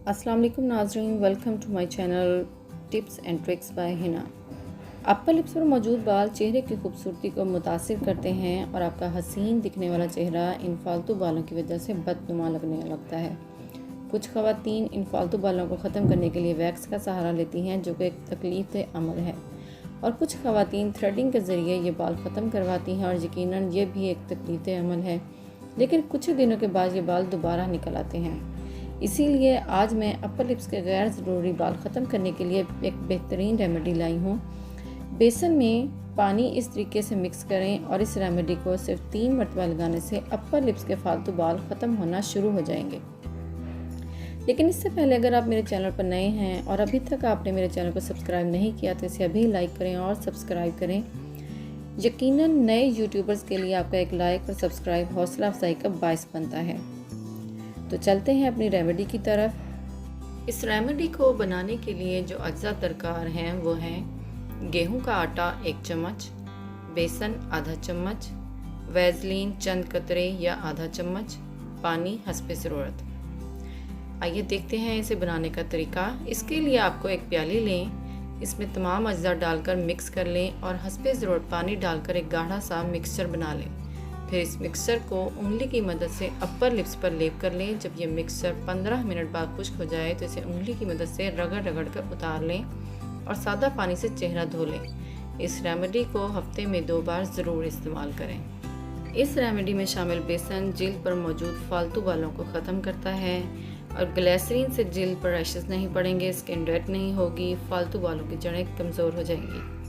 अस्सलाम वालेकुम नाज़रीन, welcome to my channel tips and tricks by Hina. Upper lips पर मौजूद बाल चेहरे की खूबसूरती को मुतासिर करते हैं और आपका हसीन दिखने वाला चेहरा इन फालतू बालों की वजह से बदनुमा लगने लगता है। कुछ ख़वातीन इन फालतू बालों को ख़त्म करने के लिए वैक्स का सहारा लेती हैं, जो कि एक तकलीफ़ अमल है, और कुछ ख़वातीन थ्रेडिंग के ज़रिए ये बाल ख़त्म करवाती हैं, और यकीनन ये भी एक तकलीफ़ अमल है, लेकिन कुछ ही दिनों के बाद ये बाल दोबारा निकल आते हैं। इसीलिए आज मैं अपर लिप्स के गैर ज़रूरी बाल ख़त्म करने के लिए एक बेहतरीन रेमेडी लाई हूँ। बेसन में पानी इस तरीके से मिक्स करें और इस रेमेडी को सिर्फ 3 मरतबा लगाने से अपर लिप्स के फालतू बाल ख़त्म होना शुरू हो जाएंगे। लेकिन इससे पहले अगर आप मेरे चैनल पर नए हैं और अभी तक आपने मेरे चैनल को सब्सक्राइब नहीं किया तो इसे अभी लाइक करें और सब्सक्राइब करें। यकीनन नए यूट्यूबर्स के लिए आपका एक लाइक और सब्सक्राइब हौसला अफजाई का बायस बनता है। तो चलते हैं अपनी रेमेडी की तरफ। इस रेमेडी को बनाने के लिए जो अज्जा दरकार हैं वो हैं गेहूं का आटा 1 चम्मच, बेसन आधा चम्मच, वैसलीन चंद कतरे या आधा चम्मच, पानी हस्बे ज़रूरत। आइए देखते हैं इसे बनाने का तरीका। इसके लिए आपको एक प्याली लें, इसमें तमाम अज्जा डालकर मिक्स कर लें और हस्बे ज़रूरत पानी डालकर एक गाढ़ा सा मिक्सचर बना लें। फिर इस मिक्सचर को उंगली की मदद से अपर लिप्स पर लेप कर लें। जब ये मिक्सचर 15 मिनट बाद खुश्क हो जाए तो इसे उंगली की मदद से रगड़ रगड़ कर उतार लें और सादा पानी से चेहरा धो लें। इस रेमेडी को हफ्ते में 2 बार ज़रूर इस्तेमाल करें। इस रेमेडी में शामिल बेसन जिल्द पर मौजूद फालतू बालों को ख़त्म करता है और ग्लिसरीन से जिल्द पर रैशेस नहीं पड़ेंगे, स्किन डेड नहीं होगी, फालतू बालों की जड़ें कमज़ोर हो जाएंगी।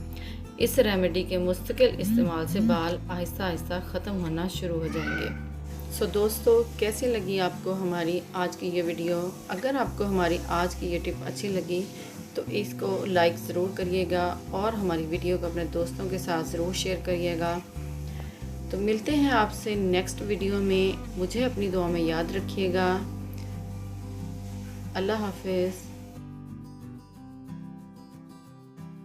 इस रेमेडी के मुस्तकिल इस्तेमाल से बाल आहिस्ता आहिस्ता ख़त्म होना शुरू हो जाएंगे। सो दोस्तों, कैसी लगी आपको हमारी आज की ये वीडियो? अगर आपको हमारी आज की ये टिप अच्छी लगी तो इसको लाइक ज़रूर करिएगा और हमारी वीडियो को अपने दोस्तों के साथ ज़रूर शेयर करिएगा। तो मिलते हैं आपसे नेक्स्ट वीडियो में। मुझे अपनी दुआ में याद रखिएगा। अल्लाह हाफिज़।